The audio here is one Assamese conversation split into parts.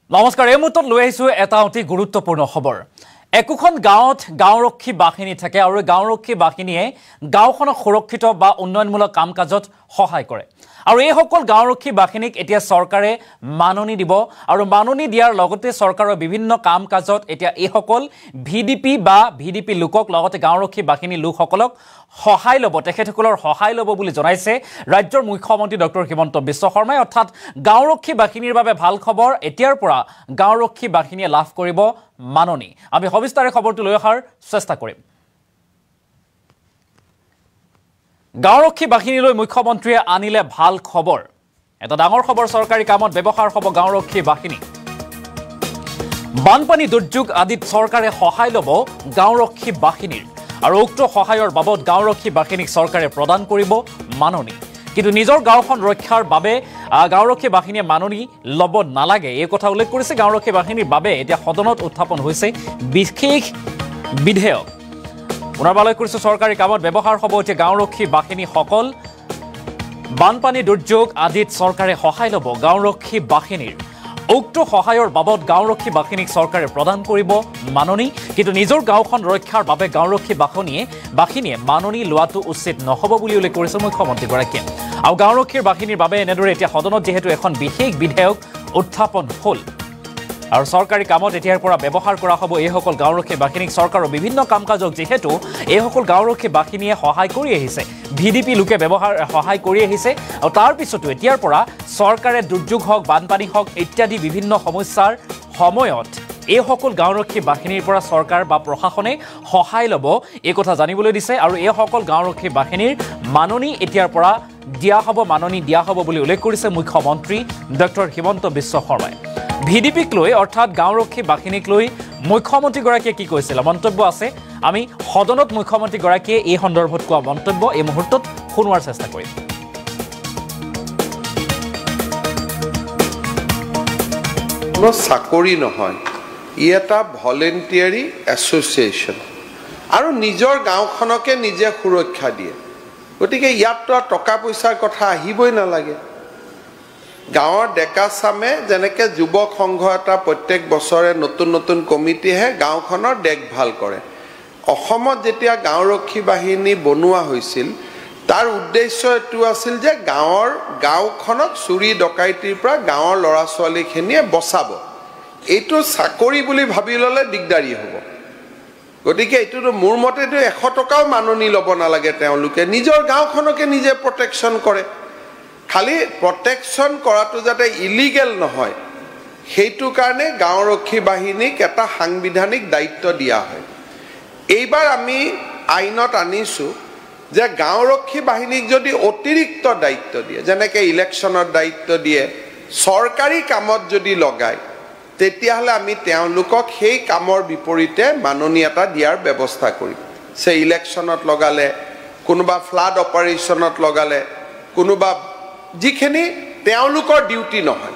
নমস্কাৰ এই মুহূৰ্তত লৈ আহিছো এটা অতি গুৰুত্বপূৰ্ণ খবৰ একোখন গাঁৱত গাঁওৰক্ষী বাহিনী থাকে আৰু গাঁওৰক্ষী বাহিনীয়ে গাঁওখনক সুৰক্ষিত বা উন্নয়নমূলক কাম-কাজত সহায় কৰে আৰু এই সকল গাঁওৰক্ষী বাহিনীক এতিয়া চৰকাৰে মাননি দিব আৰু মাননি দিয়াৰ লগতে চৰকাৰৰ বিভিন্ন কাম-কাজত এতিয়া এই সকল ভিডিপি লোকক লগতে গাঁওৰক্ষী বাহিনী লোকসকলক সহায় লব তেখেতসকলৰ সহায় লব বুলি জনাইছে ৰাজ্যৰ মুখ্যমন্ত্ৰী ডক্টৰ হিমন্ত বিশ্ব শৰ্মাই অৰ্থাৎ গাঁওৰক্ষী বাহিনীৰ বাবে ভাল খবৰ এতিয়াৰ পৰা গাঁওৰক্ষী বাহিনীয়ে লাভ কৰিব মাননি আমি সবিস্তাৰে খবৰটো লৈ অহাৰ চেষ্টা কৰিম গাঁওৰক্ষী বাহিনীলৈ মুখ্যমন্ত্ৰীয়ে আনিলে ভাল খবৰ এটা ডাঙৰ খবৰ চৰকাৰী কামত ব্যৱহাৰ হ'ব গাঁওৰক্ষী বাহিনী বানপানী দুৰ্যোগ আদিত চৰকাৰে সহায় লব গাঁওৰক্ষী বাহিনীৰ আৰু উক্ত সহায়ৰ বাবদ গাঁওৰক্ষী বাহিনীক চৰকাৰে প্ৰদান কৰিব মাননি কিন্তু নিজৰ গাঁওখন ৰক্ষাৰ বাবে গাঁওৰক্ষী বাহিনীয়ে মাননি লব নালাগে এই কথা উল্লেখ কৰিছে গাঁওৰক্ষী বাহিনীৰ বাবে এতিয়া সদনত উত্থাপন হৈছে বিশেষ বিধেয়ক পুনৰবাৰলৈ কৰিছে চৰকাৰী কামত ব্যৱহাৰ হ'ব এতিয়া গাঁওৰক্ষী বাহিনী সকল বানপানী দুৰ্যোগ আদিত চৰকাৰে সহায় লব গাঁওৰক্ষী বাহিনীৰ উক্ত সহায়ৰ বাবদ গাঁওৰক্ষী বাহিনীক চৰকাৰে প্ৰদান কৰিব মাননি কিন্তু নিজৰ গাঁওখন ৰক্ষাৰ বাবে গাঁওৰক্ষী বাহিনীয়ে মাননি লোৱাটো উচিত নহব বুলি উল্লেখ কৰিছে মুখ্যমন্ত্ৰীগৰাকীয়ে আৰু গাঁওৰক্ষীৰ বাহিনীৰ বাবে এনেদৰে এতিয়া সদনত যেহেতু এখন বিশেষ বিধেয়ক উত্থাপন হ'ল আৰু চৰকাৰী কামত এতিয়াৰ পৰা ব্যৱহাৰ কৰা হ'ব এই সকল গাঁওৰক্ষী বাহিনীক চৰকাৰৰ বিভিন্ন কাম-কাজক যেহেতু এই সকল গাঁওৰক্ষী বাহিনীয়ে সহায় কৰি আহিছে ভিডিপি লোকে সহায় কৰি আহিছে আৰু তাৰ পিছতো এতিয়াৰ পৰা চৰকাৰে দুৰ্যোগ হওক বানপানী হওক ইত্যাদি বিভিন্ন সমস্যাৰ সময়ত এই সকল গাঁওৰক্ষী বাহিনীৰ পৰা চৰকাৰ বা প্ৰশাসনে সহায় ল'ব এই কথা জানিবলৈ দিছে আৰু এই সকল গাঁওৰক্ষী বাহিনীৰ মাননি এতিয়াৰ পৰা মাননি দিয়া হ'ব বুলি উল্লেখ কৰিছে মুখ্যমন্ত্ৰী ডক্টৰ হিমন্ত বিশ্ব শৰ্মাই ভিডিপিক লৈ অৰ্থাৎ গাঁওৰক্ষী বাহিনীক লৈ মুখ্যমন্ত্ৰীগৰাকীয়ে কি কৈছিল মন্তব্য আছে আমি সদনত মুখ্যমন্ত্ৰীগৰাকীয়ে এই সন্দৰ্ভত কোৱা মন্তব্য এই মুহূৰ্তত শুনোৱাৰ চেষ্টা কৰিম কোনো চাকৰি নহয় ই এটা ভলেণ্টিয়াৰী এছ'চিয়েশ্যন আৰু নিজৰ গাঁওখনকে নিজে সুৰক্ষা দিয়ে গতিকে ইয়াততো টকা পইচাৰ কথা আহিবই নালাগে গাঁৱৰ ডেকা চামে যেনেকৈ যুৱক সংঘ এটা প্ৰত্যেক বছৰে নতুন নতুন কমিটিহে গাঁওখনৰ দেখভাল কৰে অসমত যেতিয়া গাঁওৰক্ষী বাহিনী বনোৱা হৈছিল তাৰ উদ্দেশ্য এইটো আছিল যে গাঁওখনক চুৰি ডকাইতিৰ পৰা গাঁৱৰ ল'ৰা ছোৱালীখিনিয়ে বচাব এইটো চাকৰি বুলি ভাবি ল'লে দিগদাৰী হ'ব গতিকে এইটোতো মোৰ মতেতো 100 টকাও মাননি ল'ব নালাগে তেওঁলোকে নিজৰ গাঁওখনকে নিজে প্ৰটেকশ্যন কৰে খালি প্ৰটেকশ্যন কৰাটো যাতে ইলিগেল নহয় সেইটো কাৰণে গাঁওৰক্ষী বাহিনীক এটা সাংবিধানিক দায়িত্ব দিয়া হয় এইবাৰ আমি আইনত আনিছোঁ যে গাঁওৰক্ষী বাহিনীক যদি অতিৰিক্ত দায়িত্ব দিয়ে যেনেকৈ ইলেকশ্যনৰ দায়িত্ব দিয়ে চৰকাৰী কামত যদি লগায় তেতিয়াহ'লে আমি তেওঁলোকক সেই কামৰ বিপৰীতে মাননি এটা দিয়াৰ ব্যৱস্থা কৰিম ইলেকশ্যনত লগালে কোনোবা ফ্লাড অপাৰেশ্যনত লগালে কোনোবা যিখিনি তেওঁলোকৰ ডিউটি নহয়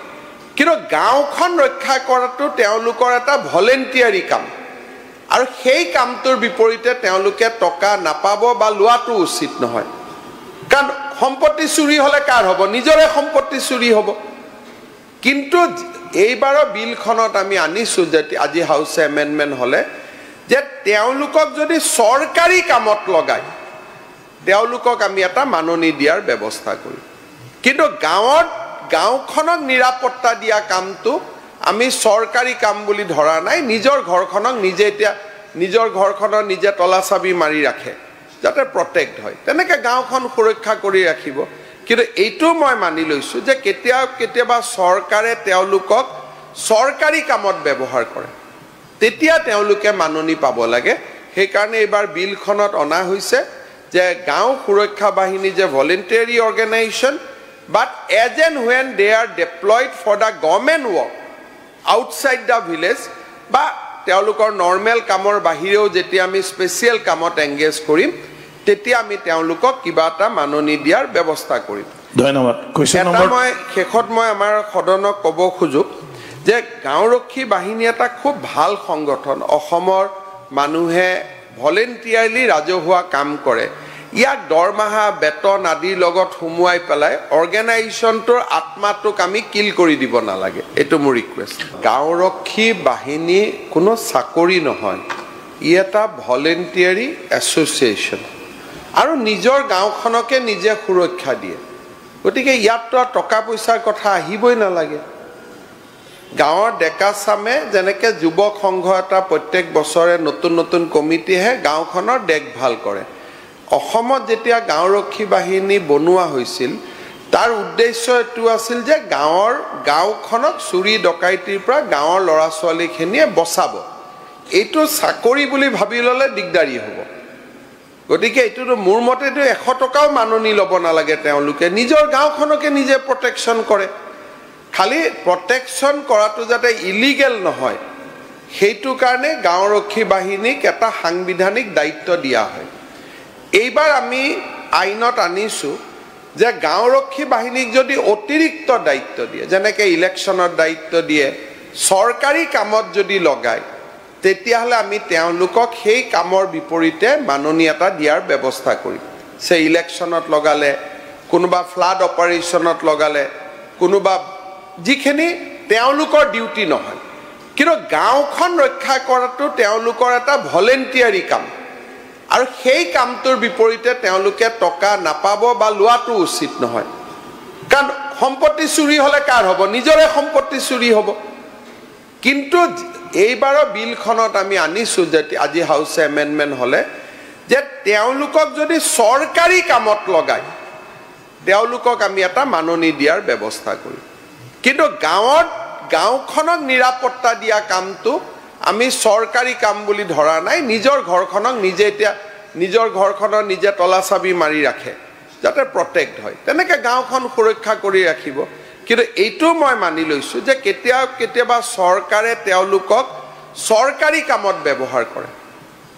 কিন্তু গাঁওখন ৰক্ষা কৰাটো তেওঁলোকৰ এটা ভলেণ্টিয়াৰী কাম আৰু সেই কামটোৰ বিপৰীতে তেওঁলোকে টকা নাপাব বা লোৱাটো উচিত নহয় কাৰণ সম্পত্তি চুৰি হ'লে কাৰ হ'ব নিজৰে সম্পত্তি চুৰি হ'ব কিন্তু এইবাৰৰ বিলখনত আমি আনিছোঁ যে আজি হাউছে এমেণ্ডমেণ্ট হ'লে যে তেওঁলোকক যদি চৰকাৰী কামত লগায় তেওঁলোকক আমি এটা মাননি দিয়াৰ ব্যৱস্থা কৰিম কিন্তু গাঁওখনক নিৰাপত্তা দিয়া কামটো আমি চৰকাৰী কাম বুলি ধৰা নাই নিজৰ ঘৰখনক নিজে তলা চাবি মাৰি ৰাখে যাতে প্ৰটেক্ট হয় তেনেকৈ গাঁওখন সুৰক্ষা কৰি ৰাখিব কিন্তু এইটো মই মানি লৈছোঁ যে কেতিয়াবা চৰকাৰে তেওঁলোকক চৰকাৰী কামত ব্যৱহাৰ কৰে তেতিয়া তেওঁলোকে মাননি পাব লাগে সেইকাৰণে এইবাৰ বিলখনত অনা হৈছে যে গাঁও সুৰক্ষা বাহিনী যে ভলেণ্টিয়াৰী organisation but as and when they are deployed for the government work outside the village বা তেওঁলোকৰ নৰ্মেল কামৰ বাহিৰেও যেতিয়া আমি স্পেচিয়েল কামত এংগেজ কৰিম তেতিয়া আমি তেওঁলোকক কিবা এটা মাননি দিয়াৰ ব্যৱস্থা কৰিম ধন্যবাদ মই শেষত মই আমাৰ সদনক ক'ব খোজো যে গাঁওৰক্ষী বাহিনী এটা খুব ভাল সংগঠন অসমৰ মানুহে ভলেণ্টিয়াৰলি ৰাজহুৱা কাম কৰে ইয়াক দৰমহা বেতন আদিৰ লগত সুমুৱাই পেলাই অৰ্গেনাইজেশ্যনটোৰ আত্মাটোক আমি কিল কৰি দিব নালাগে, এইটো মোৰ ৰিকুৱেষ্ট। গাঁওৰক্ষী বাহিনী কোনো চাকৰি নহয়, ই এটা ভলেণ্টিয়াৰী এছ'চিয়েশ্যন আৰু নিজৰ গাঁওখনকে নিজে সুৰক্ষা দিয়ে। গতিকে ইয়াততো টকা পইচাৰ কথা আহিবই নালাগে। গাঁৱৰ ডেকা চামে যেনেকৈ যুৱক সংঘ এটা প্ৰত্যেক বছৰে নতুন নতুন কমিটিহে গাঁওখনৰ দেখভাল কৰে। অসমত যেতিয়া গাঁওৰক্ষী বাহিনী বনোৱা হৈছিল তাৰ উদ্দেশ্য এইটো আছিল যে গাঁওখনক চুৰি ডকাইতিৰ পৰা গাঁৱৰ ল'ৰা ছোৱালীখিনিয়ে বচাব। এইটো চাকৰি বুলি ভাবি ল'লে দিগদাৰী হ'ব। গতিকে এইটোতো মোৰ মতেতো 100 টকাও মাননি ল'ব নালাগে, তেওঁলোকে নিজৰ গাঁওখনকে নিজে প্ৰটেকশ্যন কৰে। খালি প্ৰটেকশ্যন কৰাটো যাতে ইলিগেল নহয় সেইটো কাৰণে গাঁওৰক্ষী বাহিনীক এটা সাংবিধানিক দায়িত্ব দিয়া হয়। এইবাৰ আমি আইনত আনিছোঁ যে গাঁওৰক্ষী বাহিনীক যদি অতিৰিক্ত দায়িত্ব দিয়ে, যেনেকৈ ইলেকশ্যনৰ দায়িত্ব দিয়ে, চৰকাৰী কামত যদি লগায়, তেতিয়াহ'লে আমি তেওঁলোকক সেই কামৰ বিপৰীতে মাননি এটা দিয়াৰ ব্যৱস্থা কৰিম। ইলেকশ্যনত লগালে, কোনোবা ফ্লাড অপাৰেশ্যনত লগালে, কোনোবা যিখিনি তেওঁলোকৰ ডিউটি নহয়, কিন্তু গাঁওখন ৰক্ষা কৰাটো তেওঁলোকৰ এটা ভলেণ্টিয়াৰী কাম আৰু সেই কামটোৰ বিপৰীতে তেওঁলোকে টকা নাপাব বা লোৱাটো উচিত নহয়। কাৰণ সম্পত্তি চুৰি হ'লে কাৰ হ'ব? নিজৰে সম্পত্তি চুৰি হ'ব। কিন্তু এইবাৰৰ বিলখনত আমি আনিছোঁ যে আজি হাউচে এমেণ্ডমেণ্ট হ'লে যে তেওঁলোকক যদি চৰকাৰী কামত লগায় তেওঁলোকক আমি এটা মাননি দিয়াৰ ব্যৱস্থা কৰিম। কিন্তু গাঁওখনক নিৰাপত্তা দিয়া কামটো আমি চৰকাৰী কাম বুলি ধৰা নাই। নিজৰ ঘৰখনক নিজে এতিয়া নিজৰ ঘৰখনৰ নিজে তলা চাবি মাৰি ৰাখে যাতে প্ৰটেক্ট হয়, তেনেকৈ গাঁওখন সুৰক্ষা কৰি ৰাখিব। কিন্তু এইটো মই মানি লৈছোঁ যে কেতিয়াবা চৰকাৰে তেওঁলোকক চৰকাৰী কামত ব্যৱহাৰ কৰে,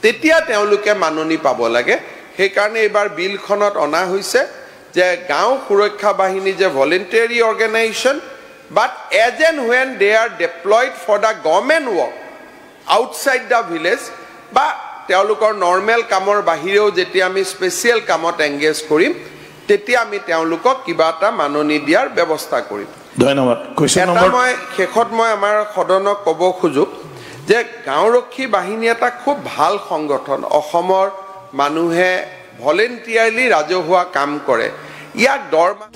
তেতিয়া তেওঁলোকে মাননি পাব লাগে। সেইকাৰণে এইবাৰ বিলখনত অনা হৈছে যে গাঁও সুৰক্ষা বাহিনী যে ভলেণ্টিয়াৰী organisation, but as and when they are deployed for the government work outside the village বা তেওঁলোকৰ নৰ্মেল কামৰ বাহিৰেও যেতিয়া আমি স্পেচিয়েল কামত এংগেজ কৰিম তেতিয়া আমি তেওঁলোকক কিবা এটা মাননি দিয়াৰ ব্যৱস্থা কৰিম। ধন্যবাদ। মই শেষত মই আমাৰ সদনক ক'ব খোজোঁ যে গাঁওৰক্ষী বাহিনী এটা খুব ভাল সংগঠন। অসমৰ মানুহে ভলেণ্টিয়াৰলি ৰাজহুৱা কাম কৰে। ইয়াক দৰমহা